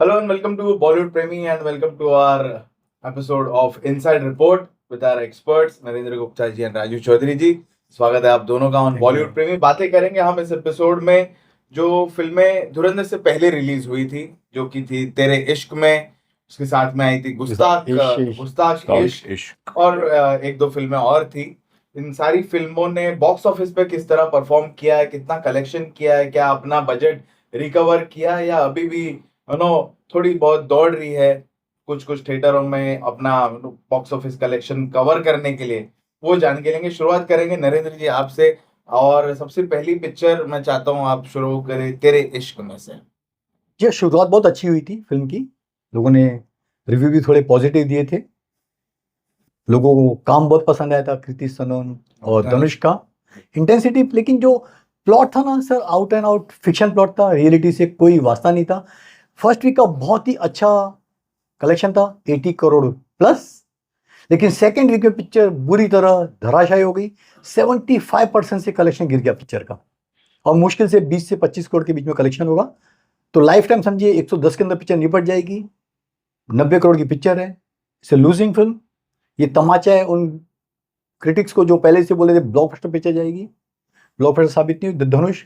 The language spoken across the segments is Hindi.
Hello and welcome to Bollywood Premi and welcome to our episode of Inside Report with our experts Narendra Gupta ji and Raju Chaudhary जी। स्वागत है आप दोनों का ऑन बॉलीवुड प्रेमी। बातें करेंगे हम इस एपिसोड में जो फिल्में धुरंधर से पहले रिलीज हुई थी, जो कि थी तेरे इश्क में, उसके साथ में आई थी गुस्ताख इश्क और एक दो फिल्में और थी। इन सारी फिल्मों ने बॉक्स ऑफिस पे किस तरह परफॉर्म किया है, कितना कलेक्शन किया है, क्या अपना बजट रिकवर किया है या अभी भी थोड़ी बहुत दौड़ रही है कुछ कुछ थिएटरों में अपना बॉक्स ऑफिस कलेक्शन कवर करने के लिए, वो जान के लेंगे। शुरुआत करेंगे नरेंद्र जी आपसे, और सबसे पहली पिक्चर मैं चाहता हूँ आप शुरू करें तेरे इश्क में से। ये शुरुआत बहुत अच्छी हुई थी फिल्म की, लोगों ने रिव्यू भी थोड़े पॉजिटिव दिए थे, लोगों को काम बहुत पसंद आया था, कृति सनन और धनुष का इंटेंसिटी। लेकिन जो प्लॉट था ना sir, out and out fiction plot था, रियलिटी से कोई वास्ता नहीं था। फर्स्ट वीक का बहुत ही अच्छा कलेक्शन था, 80 करोड़ प्लस, लेकिन सेकेंड वीक में पिक्चर बुरी तरह धराशायी हो गई। 75% से कलेक्शन गिर गया पिक्चर का, और मुश्किल से 20 से 25 करोड़ के बीच में कलेक्शन होगा। तो लाइफ टाइम समझिए 110 के अंदर पिक्चर निपट जाएगी। 90 करोड़ की पिक्चर है, इट्स लूजिंग फिल्म। ये तमाचा है उन क्रिटिक्स को जो पहले से बोले थे ब्लॉकबस्टर पिक्चर जाएगी, ब्लॉकबस्टर साबित नहीं हुई। धनुष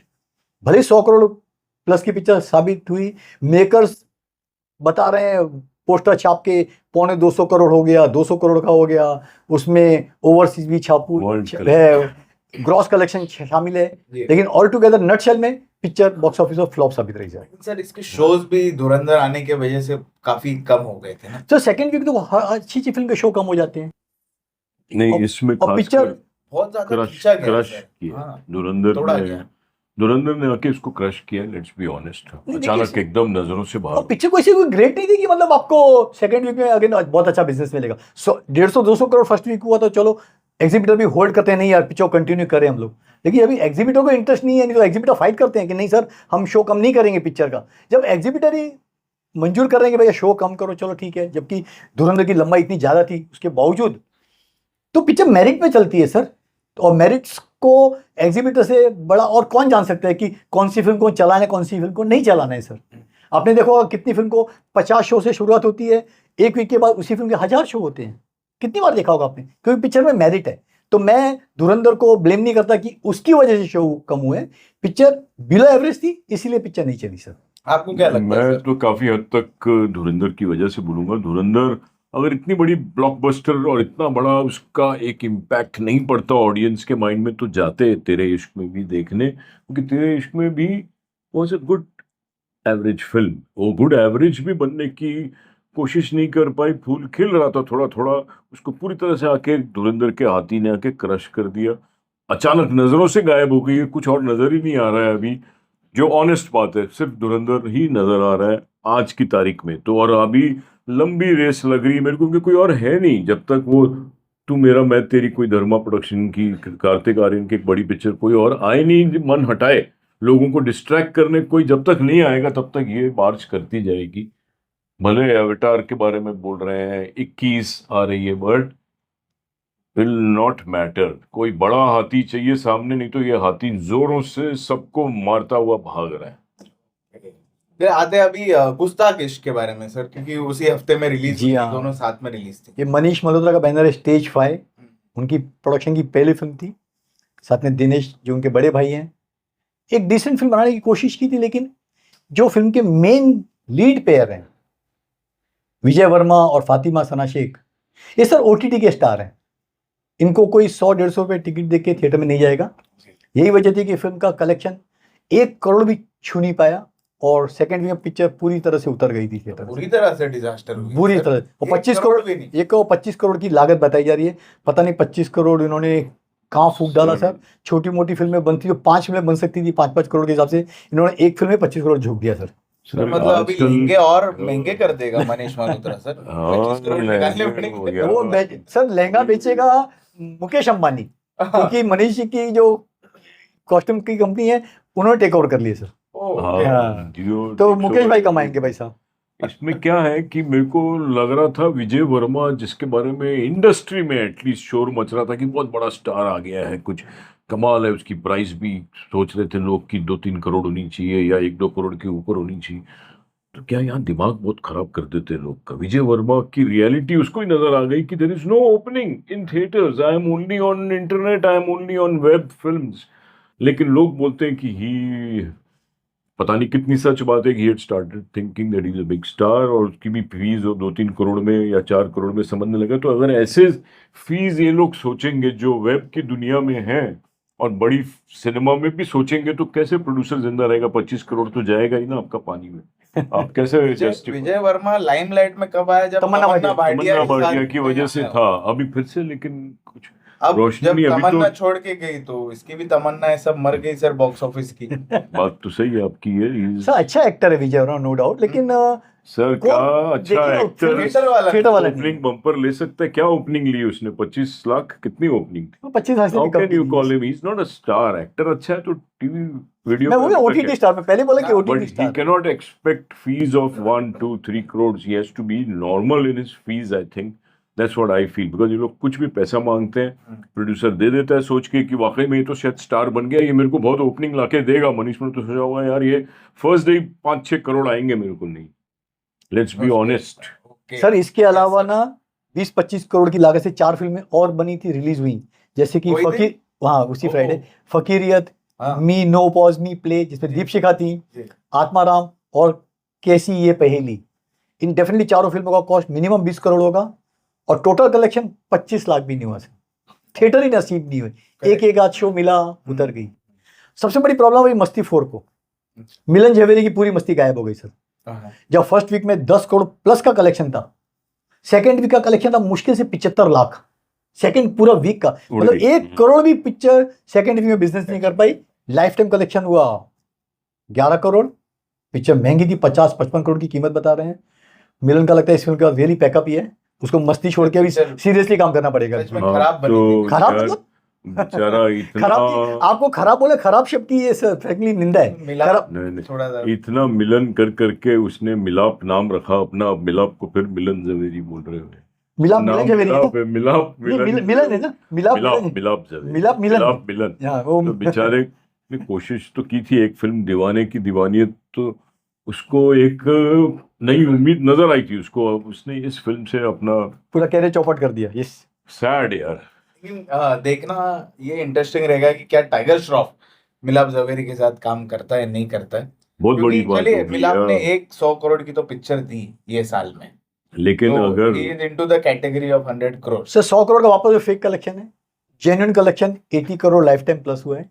भले 100 करोड़ प्लस की पिक्चर साबित हुई, मेकर्स बता रहे हैं पोस्टर छाप के 250 करोड़ हो गया, 200 करोड़ का हो गया, उसमें ओवरसीज भी छापू है, ग्रॉस कलेक्शन शामिल है, लेकिन ऑल टुगेदर नटशेल में पिक्चर बॉक्स ऑफिस में फ्लॉप साबित रही जाए। सर इसके शोज भी धुरंधर आने की वजह से काफी कम हो गए थे ना। तो सेकंड वीक तो अच्छी अच्छी फिल्म के शो कम हो जाते हैं। नहीं, इसमें पिक्चर बहुत ज्यादा खींचा गया, क्रश किया धुरंधर ने आके इसको क्रश किया। लेट्स बी ऑनेस्ट, अचानक एकदम नजरों से बाहर। पिक्चर कोई ग्रेट नहीं थी कि मतलब आपको सेकंड वीक में अगेन बहुत अच्छा बिजनेस मिलेगा। 150-200 करोड़ फर्स्ट वीक हुआ तो चलो एग्जीबिटर भी होल्ड करते हैं, नहीं यार पिक्चर कंटिन्यू करें हम लोग। लेकिन अभी एग्जीबिटर को इंटरेस्ट नहीं है, नहीं तो एग्जीबिटर फाइट करते हैं कि नहीं सर हम शो कम नहीं करेंगे पिक्चर का। जब एग्जीबिटर ही मंजूर कर रहे हैं कि भैया शो कम करो, चलो ठीक है, जबकि धुरंधर की लंबाई इतनी ज्यादा थी उसके बावजूद तो पिक्चर मेरिट पे चलती है सर। और मेरिट्स को एग्जीबिटर से बड़ा और कौन जान सकता है कि कौन सी फिल्म को चलाना है, कौन सी फिल्म को नहीं चलाना है सर। आपने देखो कितनी फिल्म को 50 शो से शुरुआत होती है, एक वीक के बाद उसी फिल्म के 1000 शो होते हैं। कितनी बार देखा होगा आपने, क्योंकि पिक्चर में मेरिट है। तो मैं धुरंधर को ब्लेम नहीं करता कि उसकी वजह से शो कम हुए, पिक्चर बिलो एवरेज थी इसीलिए पिक्चर नहीं चली सर। आपको क्या लगता है? मैं तो काफी हद तक धुरंधर की वजह से बोलूंगा। धुरंधर अगर इतनी बड़ी ब्लॉकबस्टर और इतना बड़ा उसका एक इम्पैक्ट नहीं पड़ता ऑडियंस के माइंड में, तो जाते तेरे इश्क में भी देखने, क्योंकि तेरे इश्क में भी was a good average film. वो गुड एवरेज भी बनने की कोशिश नहीं कर पाई, फूल खिल रहा था थोड़ा थोड़ा, उसको पूरी तरह से आके धुरंधर के हाथी ने आके क्रश कर दिया। अचानक नजरों से गायब हो गई है, कुछ और नजर ही नहीं आ रहा है अभी। जो ऑनेस्ट बात है, सिर्फ धुरंधर ही नजर आ रहा है आज की तारीख में तो। और अभी लंबी रेस लग रही है मेरे को, क्योंकि कोई और है नहीं। जब तक वो तू मेरा मैं तेरी कोई धर्मा प्रोडक्शन की, कार्तिक आर्यन की एक बड़ी पिक्चर कोई और आए नहीं, मन हटाए लोगों को डिस्ट्रैक्ट करने, कोई जब तक नहीं आएगा तब तक ये मार्च करती जाएगी। भले अवतार के बारे में बोल रहे हैं 21 आ रही है, बट विल नॉट मैटर। कोई बड़ा हाथी चाहिए सामने, नहीं तो ये हाथी जोरों से सबको मारता हुआ भाग रहा है। फिर आते हैं अभी गुस्ताख इश्क के बारे में सर, क्योंकि उसी हफ्ते में रिलीज हुई, दोनों साथ में रिलीज थी। ये मनीष मल्होत्रा का बैनर है स्टेज 5, उनकी प्रोडक्शन की पहली फिल्म थी, साथ में दिनेश जो उनके बड़े भाई हैं। एक डिसेंट फिल्म बनाने की कोशिश की थी, लेकिन जो फिल्म के मेन लीड पेयर हैं विजय वर्मा और फातिमा सना शेख, ये सर OTT के स्टार हैं। इनको कोई 100-150 रुपये टिकट देख के थिएटर में नहीं जाएगा। यही वजह थी कि फिल्म का कलेक्शन 1 करोड़ भी छू नहीं पाया, और सेकंड वीक में पिक्चर पूरी तरह से उतर गई थी थिएटर, पूरी तरह से डिजास्टर हुई, पूरी तरह। और 25 करोड़ भी नहीं, 25 करोड़ की लागत बताई जा रही है। पता नहीं 25 करोड़ इन्होंने कहाँ फूक डाला सर। छोटी मोटी फिल्में बनती जो 5 फिल्में बन सकती थी 5-5 करोड़ के हिसाब से, इन्होंने एक फिल्म में 25 करोड़ झोंक दिया सर। मतलब अभी लहंगे और महंगे कर देगा मनीष मल्होत्रा सर। 25 करोड़ निकालने पड़ेंगे वो सर लहंगा बेचेगा मुकेश अंबानी, क्योंकि मनीष जी की जो कॉस्ट्यूम की कंपनी है उन्होंने टेक ओवर कर लिया सर। तो मुकेश भाई कमाएंगे भाई साहब। इसमें क्या है कि मेरे को लग रहा था विजय वर्मा, जिसके बारे में इंडस्ट्री में एटलीस्ट शोर मच रहा था कि बहुत बड़ा स्टार आ गया है, कुछ कमाल है, उसकी प्राइस भी सोच रहे थे लोग कि 2-3 करोड़ होनी चाहिए या 1-2 करोड़ के ऊपर होनी चाहिए। तो क्या यहाँ दिमाग बहुत खराब कर देते हैं लोग का। विजय वर्मा की रियलिटी उसको ही नजर आ गई कि there is no opening in theatres, I am only on internet, I am only on web films. लेकिन लोग बोलते हैं कि ही, पता नहीं कितनी सच बात है कि he started thinking that he is a big star, और उसकी भी फीस 2-3 करोड़ में या 4 करोड़ में समझने लगा। तो अगर ऐसे फीस ये लोग सोचेंगे जो वेब की दुनिया में हैं, और बड़ी सिनेमा में भी सोचेंगे, तो कैसे प्रोड्यूसर जिंदा रहेगा? 25 करोड़ तो जाएगा ही ना आपका पानी में। आप कैसे justify- विजय वर्मा लाइमलाइट में कब आया? जब तमन्ना तमन्ना भाटिया तमन्ना के साथ भाटिया की वजह से आया। था, अभी फिर से लेकिन कुछ अब रोशनी जब नहीं, अभी तमन्ना तो छोड़ के गई तो इसकी भी तमन्ना है, सब मर गई सर बॉक्स ऑफिस की। बात तो सही है आपकी है। सर अच्छा एक्टर है विजय वर्मा, नो डाउट, लेकिन सर को- क्या अच्छा देखिए, एक्टर, थिएटर वाला थिएटर वाला नहीं। ओपनिंग बम्पर ले सकता है। क्या ओपनिंग ली उसने? 25 लाख कितनी ओपनिंग थी? 25 से हाउ भी कम कैन यू की कॉल थी। Him, he is not a star. Actor अच्छा है तो टीवी वीडियो मैं वो ओटीटी स्टार में पहले बोला कि हाँ, but OTT he star. cannot expect fees of 1-2-3 crores. He has to be normal in his fees, I think. That's what I feel. Because ये लोग कुछ भी पैसा मांगते हैं, प्रोड्यूसर दे देता है सोच के कि वाकई में ये तो शायद स्टार बन गया, ये मेरे को बहुत ओपनिंग लाके देगा। मनीष ने तो सोचा होगा यार ये फर्स्ट डे 5-6 करोड़ आएंगे, मेरे को नहीं। Let's be honest. सर इसके अलावा ना 20-25 करोड़ की लागत से 4 फिल्में और बनी थी, रिलीज हुई, जैसे कि वही फकीर, वहाँ उसी ओह। फ्राइडे, फकीरियत, हाँ। मी नो पॉज मी प्ले, जिसमें जी। दीपशिखा थी, जी। आत्माराम और कैसी ये पहेली। इन डेफिनेटली चारों फिल्मों का कॉस्ट मिनिमम 20 करोड़ होगा, और टोटल कलेक्शन 25 लाख भी नहीं हुआ सर। थिएटर ही नसीब नहीं हुए, एक आध शो मिला, उतर गई। सबसे बड़ी प्रॉब्लम हुई मस्ती 4 को। मिलन झवेरी की पूरी मस्ती गायब हो गई सर। हाँ। जब फर्स्ट वीक में 10 करोड़ प्लस का कलेक्शन था, सेकंड वीक का कलेक्शन था मुश्किल से 75 लाख, सेकंड पूरा वीक का, मतलब 1 करोड़ भी पिक्चर सेकंड वीक में बिजनेस नहीं कर पाई। लाइफ टाइम कलेक्शन हुआ 11 करोड़, पिक्चर महंगी थी, 50-55 करोड़ की कीमत बता रहे हैं। मिलन का लगता है इस फिल्म के बाद रियली पैकअप ही है, उसको मस्ती छोड़ के अभी सीरियसली काम करना पड़ेगा। सच में खराब बनी थी। खराब मतलब बेचारा इतना खराब, आपको खराब बोले, खराब शब्द की ये फ्रैंकली निंदा है। मिलाप खराब नहीं, थोड़ा सा इतना मिलन कर करके उसने मिलाप नाम रखा अपना, अब मिलाप को फिर मिलन झवेरी बोल रहे हो। मिलाप नाम मिलन झवेरी है मिलाप है, मिलाप नहीं, मिलन मिलन है ना, मिलाप मिलाप मिलन। मिलाप झवेरी, मिलाप मिलन। मिलाप मिलन। हाँ, वो तो बेचारे ने कोशिश तो की थी, एक फिल्म दीवाने की दीवानियत, तो उसको एक नई उम्मीद नजर आई थी उसको, अब उसने इस फिल्म से अपना पूरा कैरियर चौपट कर दिया। यस सैड यार। लेकिन देखना ये इंटरेस्टिंग रहेगा कि क्या टाइगर श्रॉफ मिलाप जवेरी के साथ काम करता है नहीं करता है। बहुत बड़ी क्योंकि बात चलिए होगी मिलाप ने यार। 100 करोड़ की तो पिक्चर दी ये साल में, लेकिन तो अगर he is into the category of 100 crore। Sir 100 crore का वापस फेक कलेक्शन है, genuine collection 80 crore life time plus हुआ है।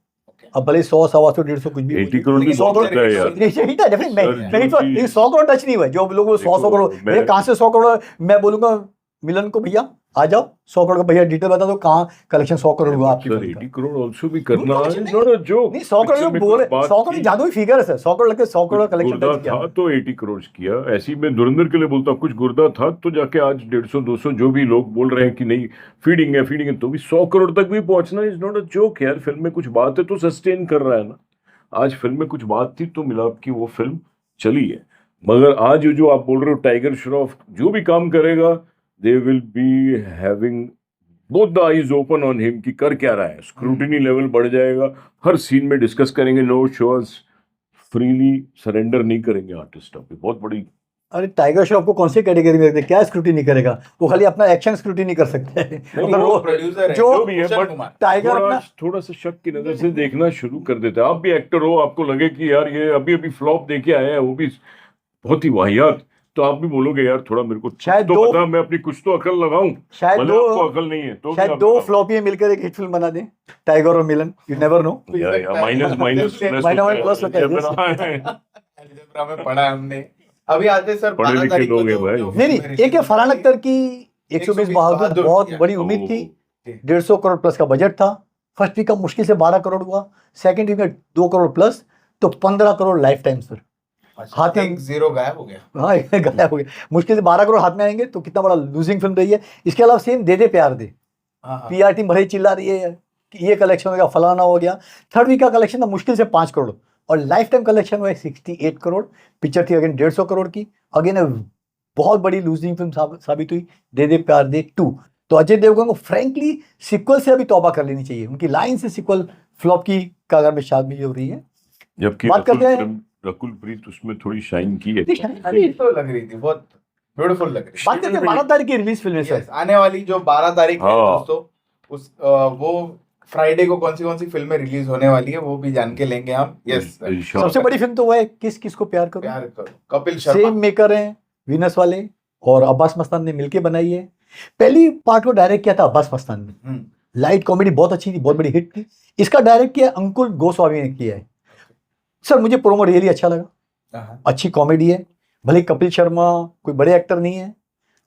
अब भले 100, 125, 150 कुछ भी 80 करोड़ भी लेकिन बहुत बहुत होता है यार। नहीं सही था, डेफिनेटली सर, नहीं तो क्योंकि- 100 करोड़ टच नहीं हुआ। जो लोग 100 करोड़, मैं- भैया कहाँ से 100 करोड़, मैं बोलूंगा मिलन को भैया आ जाओ 100 करोड़ का भैया डिटेल बता दो, कहाँ कलेक्शन 100 करोड़ हुआ आपकी सर फिल्म का। 80 करोड़ ऑल्सो भी करना नहीं, है, नहीं, नॉट अ जोक। नहीं 100 करोड़ जो बोल रहे, 100 करोड़ जादुई फिगर है सर, 100 करोड़ लगते 100 करोड़ कलेक्शन गुर्दा टच किया। था तो 80 करोड़ किया। ऐसी मैं धुरंधर के लिए बोलता हूँ, कुछ गुर्दा था तो जाके आज 150-200 जो भी लोग बोल रहे हैं कि नहीं फीडिंग है, तो भी 100 करोड़ तक भी पहुंचना इज नॉट अ जोक यार। फिल्म में कुछ बात है तो सस्टेन कर रहा है ना। आज फिल्म में कुछ बात थी तो मिलाप की वो फिल्म चली है। मगर आज जो आप बोल रहे हो टाइगर श्रॉफ जो भी काम करेगा, they will be having both the eyes open on him कि कर क्या रहा है। स्क्रूटिनी लेवल बढ़ जाएगा, हर सीन में डिस्कस करेंगे, नो शोज, फ्रीली सरेंडर नहीं करेंगे आर्टिस्ट। अभी बहुत बड़ी अरे टाइगर श्रॉफ को कौन सी कैटेगरी में रखते हैं? क्या स्क्रूटिनी करेगा वो? खाली अपना एक्शन स्क्रूटिनी कर सकते हैं। नहीं, अगर वो वो प्रोड्यूसर है जो भी है, भूषण but- कुमार। टाइगर अपना थोड़ा सा शक की नजर से देखना शुरू कर देते हैं। आप भी एक्टर हो, आपको लगे कि यार ये अभी फ्लॉप देके आया है, वो भी बहुत ही वाहियात, तो आप भी बोलोगे यार थोड़ा मेरे को शायद तो दो- पता, मैं अपनी कुछ तो अकल लगाऊं। शायद भले आपको अकल नहीं है तो भी शायद आप 2 लगाओ। फ्लॉपियां मिलकर एक हिट फिल्म बना दें, टाइगर और मिलन, यू नेवर नो। या minus minus plus minus plus होता है, अलजेब्रा में पढ़ा है हमने। अभी आते सर पढ़े 12 लिखे तारीख को लोग हैं जो- भाई। जो नहीं फिल्म नहीं, एक है फरहान अख्तर की 120 बहादुर, बहुत बड़ी उम्मीद थी, 150 करोड़ प्लस का बजट था। फर्स्ट वीक का मुश्किल से 12 करोड़ हुआ, सेकंड वीक में 2 करोड़ प्लस, तो 15 करोड़ लाइफ टाइम सर। हाथ में- 1-0 गायब हो गया। हाँ गायब हो गया, मुश्किल से 12 करोड़ हाथ में आएंगे तो कितना बड़ा लूजिंग फिल्म रही है। इसके अलावा सेम दे दे प्यार दे, हाँ, हाँ। पीआर टीम भले ही चिल्ला रही है कि ये कलेक्शन हो गया, फलाना हो गया। थर्ड वीक का कलेक्शन था मुश्किल से 5 करोड़, और लाइफ टाइम कलेक्शन हुआ 68 करोड़। पिक्चर थी अगेन 150 करोड़ की, अगेन बहुत बड़ी लूजिंग फिल्म साबित हुई, दे दे प्यार दे 2। तो अजय देवगन को फ्रैंकली सिक्वल से अभी तौबा कर लेनी चाहिए, उनकी लाइन से सिक्वल फ्लॉप की कगार में शादी हो रही है। जबकि बात करते हैं रकुल प्रीत उसमें थोड़ी शाइन की है। अरे तो लग रही थी, बहुत ब्यूटीफुल लग रही बात करते हैं 12 तारीख की रिलीज फिल्म है थी। सर। Yes, आने वाली जो 12 तारीख है हाँ। दोस्तों, उस वो फ्राइडे को कौन सी फिल्में रिलीज होने वाली है वो भी जान के लेंगे हम। यस, सबसे बड़ी फिल्म तो वो है किस किस को प्यार करूं, प्यार करो, कपिल शर्मा। सेम मेकर हैं वीनस वाले और अब्बास मस्तान ने मिलके बनाई है। पहली पार्ट को डायरेक्ट किया था अब्बास मस्तान ने, लाइट कॉमेडी बहुत अच्छी थी, बहुत बड़ी हिट थी। इसका डायरेक्ट किया अंकुल गोस्वामी ने किया है। सर मुझे प्रोमो रियली अच्छा लगा, अच्छी कॉमेडी है। भले कपिल शर्मा कोई बड़े एक्टर नहीं है,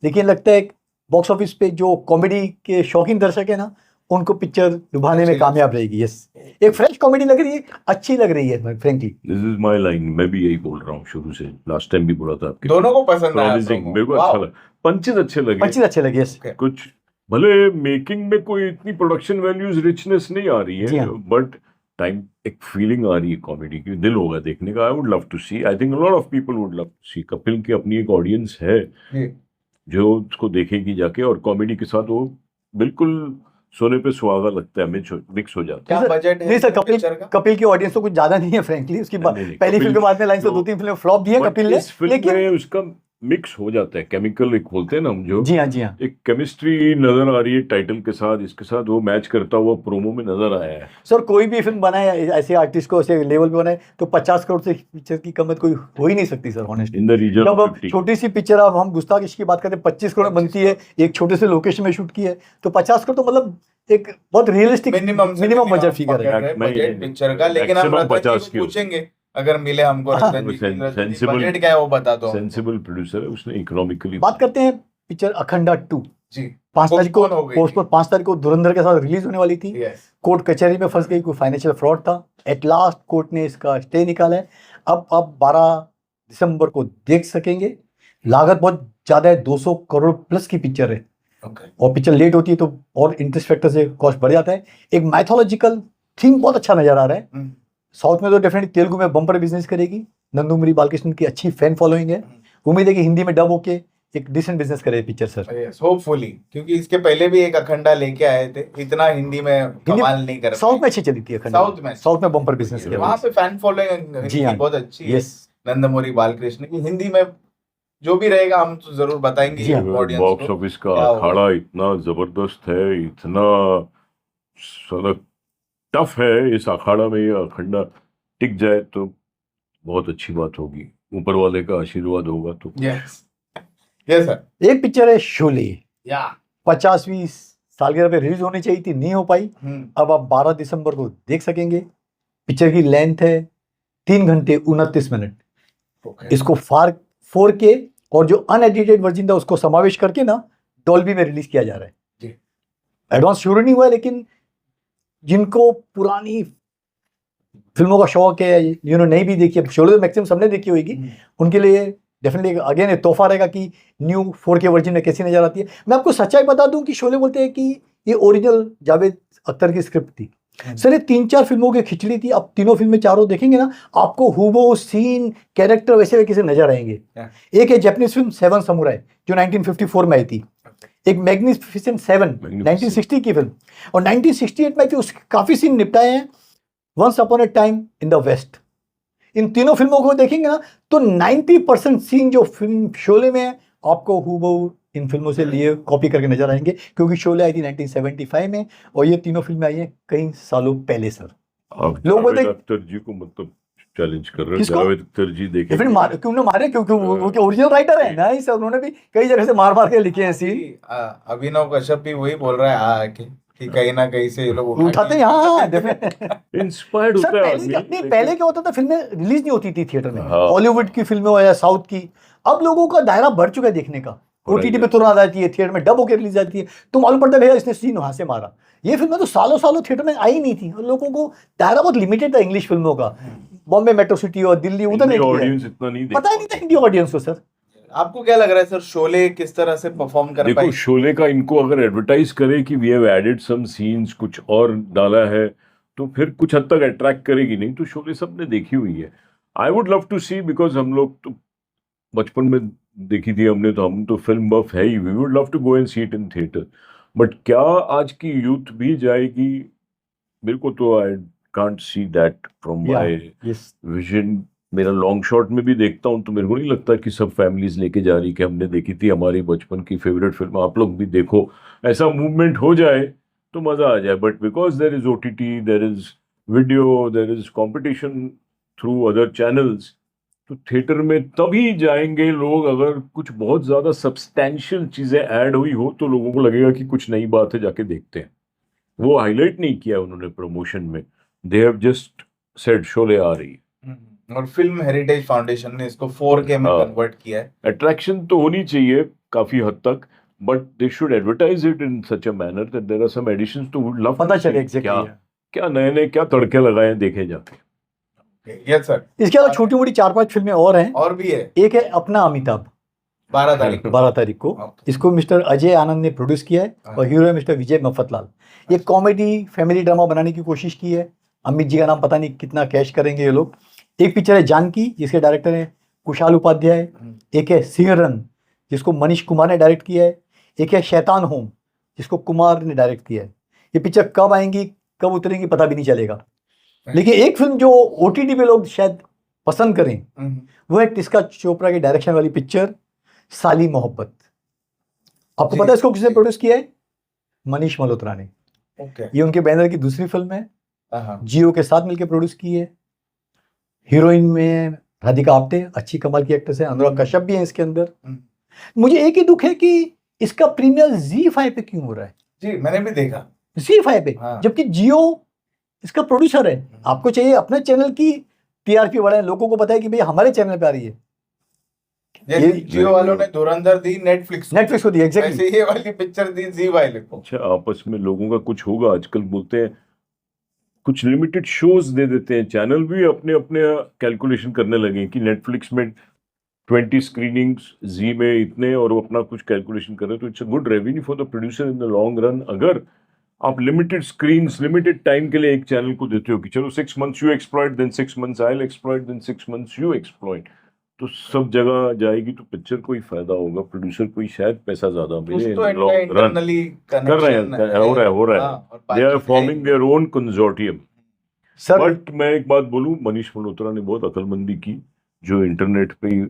लेकिन लगता है बॉक्स ऑफिस पे जो कॉमेडी के शौकीन दर्शक है ना, उनको पिक्चर लुभाने में कामयाब रहेगी। यस, एक फ्रेश कॉमेडी लग रही है, अच्छी लग रही है frankly. This is my line, मैं भी यही बोल रहा हूँ शुरू से, लास्ट टाइम भी बोला था आपके। दोनों को पसंद आया Promising, promo। मेरे को अच्छा लगा, पंचेस अच्छे लगे, अच्छी अच्छे लगे। यस, कुछ भले मेकिंग में कोई इतनी प्रोडक्शन वैल्यूज रिचनेस नहीं आ रही जी है, हाँ। बट टाइम एक फीलिंग आ रही है कॉमेडी की, दिल होगा देखने का। I would love to see, I think lot of people would love to see. Kapil की अपनी एक ऑडियंस है जो उसको देखेगी जाके, और कॉमेडी के साथ वो बिल्कुल सोने पे सुहागा लगता है, मिक्स हो जाता क्या बजट है? नहीं सर, पिक्चर का कपिल की ऑडियंस तो कुछ ज्यादा नहीं है फ्रेंकली। उसकी नहीं, पहली कपिल फिल्म के बाद में लाइन से जो- 2-3 फिल्में फ्लॉप दी है है। कपिल बट ने, इस फिल्म लेकिन में उसका मिक्स हो जाता है, केमिकल एक बोलते हैं ना हम, जो जी हाँ, जी हाँ। एक केमिस्ट्री नजर आ रही है टाइटल के साथ, इसके साथ वो मैच करता हुआ प्रोमो में नजर आया है। सर कोई भी फिल्म बनाए ऐसे आर्टिस्ट को ऐसे लेवल पे बनाए तो 50 करोड़ से पिक्चर की कीमत कोई हो ही नहीं सकती sir, honestly. In the region जब ऑफ अब 50। छोटी सी पिक्चर, अब हम गुस्ताख इश्क की बात करते हैं, 25 करोड़ बनती है, एक छोटे से लोकेशन में शूट की है, तो 50 करोड़ तो मतलब एक बहुत रियलिस्टिक मिनिमम बजट फिगर है। बजट पिक्चर का। लेकिन हम Maximum रतन जी 50 को की पूछेंगे अगर मिले हमको हाँ, रतन जी की, sensible- बजट क्या है वो बता दो हमको। सेंसिबल प्रोड्यूसर है, उसने इकोनॉमिकली बात करते हैं पिक्चर अखंडा 2। जी 5 तारीख को postpone हो गई थी। पोस्टपोन, 5 तारीख को धुरंधर के साथ रिलीज होने वाली थी। Yes, कोर्ट कचहरी में फंस गई, कोई फाइनेंशियल फ्रॉड था। एट लास्ट कोर्ट ने इसका स्टे निकाला है। अब 12 दिसंबर को देख सकेंगे। लागत बहुत ज्यादा है, 200 करोड़ प्लस की पिक्चर है, okay, और पिक्चर लेट होती है तो और इंटरेस्ट फैक्टर से कॉस्ट बढ़ जाता है। एक माइथोलॉजिकल थीम बहुत अच्छा नजर आ रहा है। साउथ में तो डेफिनेटली तेलुगु में बम्पर बिजनेस करेगी। नंदुमुरी बालकृष्ण की अच्छी फैन फॉलोइंग है। उम्मीद है कि हिंदी में डब होके एक डिसेंट बिजनेस करे पिक्चर सर। yes, hopefully, क्योंकि इसके पहले भी एक अखंडा लेके आए थे, इतना हिंदी में कमाल नहीं कर साउथ में अच्छी चली थी अखंडा। साउथ में बम्पर बिजनेस किया। वहां पे फैन फॉलोइंग जी हाँ। बहुत अच्छी है। यस, नंदमुरी बालकृष्ण की हिंदी में जो भी रहेगा हम तो जरूर बताएंगे जी हाँ। ऑडियंस बॉक्स को। ऑफिस का क्या होगा? अखाड़ा इतना जबरदस्त है, इतना सारा टफ है इस अखाड़ा में, ये अखंडा टिक जाए तो बहुत अच्छी बात होगी, ऊपर वाले का आशीर्वाद होगा तो। Yes yes sir. एक पिक्चर है शोले, या 50वीं सालगिरह पे रिलीज होनी चाहिए थी, नहीं हो पाई। अब आप 12 दिसंबर को देख सकेंगे। पिक्चर की लेंथ है 3 घंटे 29 मिनट। इसको 4K और जो अनएडिटेड वर्जन था उसको समावेश करके ना डॉल्बी में रिलीज किया जा रहा है। जी। एडवांस शुरू नहीं हुआ है, लेकिन जिनको पुरानी फिल्मों का शौक है, नहीं भी देखी है, शोले तो मैक्सिमम सबने देखी होगी, उनके लिए डेफिनेटली अगेन एक तोहफा रहेगा कि न्यू 4K वर्जन में कैसी नजर आती है। मैं आपको सच्चाई बता दूं कि शोले बोलते हैं कि ये ओरिजिनल जावेद अख्तर की स्क्रिप्ट थी सर। ये 3-4 फिल्मों की खिचड़ी थी। अब तीनों फिल्में चारों देखेंगे ना, आपको हूबहू सीन कैरेक्टर वैसे वैसे से नजर आएंगे। एक है जैपनीज फिल्म 7 समुराई जो 1954 में आई थी। एक मैग्निफिसेंट 7 1960 की फिल्म, और 1968 में आई थी, उसके काफी सीन निपटाए हैं। Once upon a time in the west. इन तीनों फिल्मों को देखेंगे ना तो 90% सीन जो फिल्म शोले में है आपको हूबहू इन फिल्मों से लिए कॉपी करके नजर आएंगे, क्योंकि शोले आई थी 1975 में और ये तीनों फिल्में आई हैं कई सालों पहले सर। आप लोग बोलते जावेद अख्तर जी को मतलब चैलेंज कर रहे हैं, किसको? जावेद अख्तर जी देखें फिर क्यों ना मारे, क्योंकि वो ओरिजिनल राइटर है ना, सर उन्होंने भी कई जगह से मार के लिखे हैं सीन। अभिनव कश्यप भी वही बोल रहा है कि कहीं ना कहीं से ये लोग उठाते हैं। हाँ डेफिनेटली। इंस्पायर्ड सर होता है पहले आदमी। पहले क्या होता था, फिल्में रिलीज नहीं होती थी थिएटर में, हाँ। हॉलीवुड की फिल्में हो या साउथ की। अब लोगों का दायरा बढ़ चुका है देखने का। ओटीटी पे तुरंत आ जाती है, थिएटर में डब होकर रिलीज जाती है, तो मालूम पड़ता है भैया इसने सीन वहां से मारा। ये फिल्में तो सालों सालों थिएटर में आई नहीं थी और लोगों को दायरा बहुत लिमिटेड था इंग्लिश फिल्मों का। बॉम्बे मेट्रो सिटी और दिल्ली उधर नहीं ऑडियंस इतना नहीं पता ही नहीं था हिंदी ऑडियंस को सर। आपको क्या लग रहा है सर, शोले किस तरह से परफॉर्म कर देखो पाई? शोले का इनको अगर एडवर्टाइज करे कि we have added some scenes, कुछ और डाला है, तो फिर कुछ हद तक अट्रैक्ट करेगी। नहीं तो शोले सबने देखी हुई है। I would love to see, because हम लोग तो बचपन में देखी थी हमने, तो हम तो फिल्म बफ है ही। We would love to go and see it in theatre. But क्या आज की यूथ भी जाएगी? मेरे को तो I can't see that from my vision मेरा लॉन्ग शॉट में भी देखता हूँ तो मेरे को नहीं लगता कि सब फैमिलीज लेके जा रही कि हमने देखी थी हमारी बचपन की फेवरेट फिल्म, आप लोग भी देखो, ऐसा मूवमेंट हो जाए तो मजा आ जाए. But because there is OTT, there is video, there is competition through other channels, तो थिएटर में तभी जाएंगे लोग अगर कुछ बहुत ज्यादा सब्सटैंशियल चीजें ऐड हुई हो, तो लोगों को लगेगा कि कुछ नई बात है, जाके देखते हैं. वो हाईलाइट नहीं किया उन्होंने प्रमोशन में, they have just said Sholay आ रही है. और फिल्म हेरिटेज फाउंडेशन ने इसको 4K में हाँ. कन्वर्ट किया है. अट्रैक्शन तो होनी चाहिए काफी हद तक, but they should advertise it in such a manner that there are some additions to would love पता चले एग्जैक्टली क्या क्या नए नए क्या तड़के लगाए देखे जाके. Yes sir. इसके अलावा छोटी मोटी 4-5 फिल्में और हैं. और भी है. एक है अपना अमिताभ, 12 तारीख को. 12 तारीख को. Okay. इसको मिस्टर अजय आनंद ने प्रोड्यूस किया है और हीरो है मिस्टर विजय मफतलाल. ये कॉमेडी फैमिली ड्रामा बनाने की कोशिश की है. अमित जी का नाम पता नहीं कितना कैश करेंगे ये लोग. एक पिक्चर है जानकी जिसके डायरेक्टर हैं कुशाल उपाध्याय. एक है सिंहरन जिसको मनीष कुमार ने डायरेक्ट किया है. एक है शैतान होम जिसको कुमार ने डायरेक्ट किया है. ये पिक्चर कब आएंगी कब उतरेंगी पता भी नहीं चलेगा. लेकिन एक फिल्म जो OTT पे लोग शायद पसंद करें वो है टिस्का चोपड़ा की डायरेक्शन वाली पिक्चर साली मोहब्बत. आपको पता है इसको किसने प्रोड्यूस किया है? मनीष मल्होत्रा ने. ओके. ये उनके बैनर की दूसरी फिल्म है. हाँ. जियो के साथ मिलकर प्रोड्यूस की है. हीरोइन में राधिका आप्टे अच्छी कमाल की एक्ट्रेस है. अनुराग कश्यप भी है इसके अंदर. मुझे एक ही दुख है कि इसका प्रीमियर ZEE5 पे क्यों हो रहा है? जी मैंने भी देखा. ZEE5 पे. हाँ. जबकि जियो इसका प्रोड्यूसर है. आपको चाहिए अपने चैनल की TRP बढ़ाए. लोगों को पता है कि भाई हमारे चैनल पे आ रही है. जैसे जियो वालों ने धुरंधर दी नेटफ्लिक्स को दी. एग्जैक्टली. वैसे ये वाली पिक्चर दी जी वाले को. अच्छा, आपस में लोगों का कुछ होगा. आजकल बोलते हैं कुछ लिमिटेड शोज दे देते हैं, चैनल भी अपने अपने कैलकुलेशन करने लगे कि नेटफ्लिक्स में 20 स्क्रीनिंग्स, जी में इतने, और वो अपना कुछ कैलकुलेशन कर रहे हैं. तो it's a good revenue for the producer in the long run. अगर आप लिमिटेड स्क्रीन्स लिमिटेड टाइम के लिए एक चैनल को देते हो कि चलो 6 months you exploit, then 6 months I will exploit, then 6 months you exploit, तो सब जगह जाएगी तो पिक्चर को ही फायदा होगा, प्रोड्यूसर को ही शायद पैसा ज्यादा मिले. तो लॉन्ग रन इंटरनली कर रहे हैं, हो रहा है. They are forming their own consortium. Sir but मैं एक बात बोलूं, मनीष मल्होत्रा ने बहुत अकलमंदी की जो इंटरनेट पे ही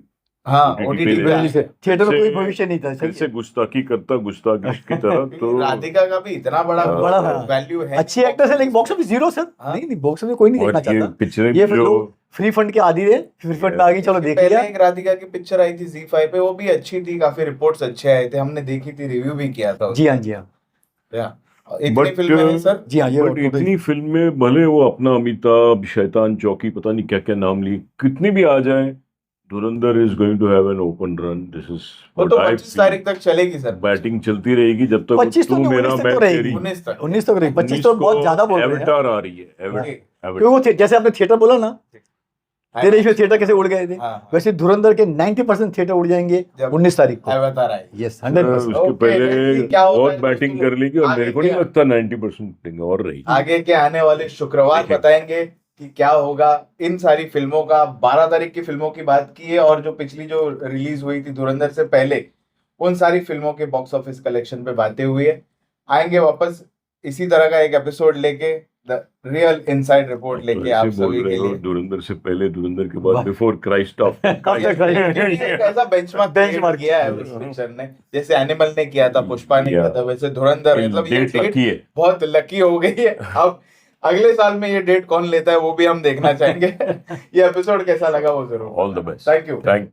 हाँ OTT OTT पे. थिएटर में से- कोई भविष्य नहीं था. फिर से गुस्ताखी करता गुस्ताखी की तरह. तो राधिका का भी इतना बड़ा बड़ा वैल्यू है. अच्छी एक्ट्रेस है लेकिन बॉक्स ऑफिस जीरो सर. हाँ. नहीं बॉक्स ऑफिस कोई नहीं देखना और ये चाहता. पिक्चरें ये भी फिर जो लोग फ्री फंड के आदी है. फ्री फंड में आ गई, चलो देख पहले लिया. एक राधिका की पिक्चर आई थी ZEE5 पे, वो भी अच्छी थी. काफी रिपोर्ट्स अच्छे आए थे. हमने देखी थी, रिव्यू भी किया था. जी हाँ, जी हाँ, इतनी But, फिल्में हैं सर. जी हाँ. ये बट इतनी फिल्में भले वो अपना अमिताभ, शैतान चौकी, पता नहीं क्या क्या नाम ली, कितनी भी आ जाए, Dhurandhar is going to have an open run. This is वो तो 25 तारीख तक चलेगी सर. बैटिंग चलती रहेगी जब तक 25 तू तो नहीं, मेरा 19 तक मैं तो रहेगी. तेरी. 19 तक. 19 तक रही. 25 तो बहुत ज्यादा बोल रहे हैं. एवेटार आ रही है. Okay. क्योंकि वो जैसे आपने थिएटर बोला ना, तेरे इसमें थिएटर कैसे उड़ गए थे, हाँ. वैसे धुरंधर के 90% थिएटर उड़ जाएंगे जब 19 तारीख को. अवतार आई. यस, 100%. उसके Okay, let's पहले see क्या होता बहुत है बैटिंग दोस्तों. कर लेगी और आगे मेरे को नहीं क्या? लगता 90% और रहेगी. आगे के आने वाले शुक्रवार देखिए. बताएंगे कि क्या होगा इन सारी फिल्मों का. 12 तारीख की फिल्मों की बात की है, और जो पिछली जो रिलीज हुई थी धुरंधर से पहले, उन सारी फिल्मों के बॉक्स ऑफिस कलेक्शन पे बातें हुई है. आएंगे वापस इसी तरह का एक एपिसोड लेके, द रियल इनसाइड रिपोर्ट लेके तो आप ऐसे बोल सभी रहे के हो, लिए. धुरंधर से पहले, धुरंधर के बाद, वाह. बिफोर क्राइस्ट ऑफ एक ऐसा बेंचमार्क Benchmark किया है इस पिक्चर ने. जैसे एनिमल ने किया था, पुष्पा ने किया था, वैसे धुरंधर, मतलब ये डेट है. बहुत लकी हो गई है. अब अगले साल में ये डेट कौन लेता है वो भी हम देखना चाहेंगे. ये एपिसोड कैसा लगा वो जरूर. All the best. Thank you. Thank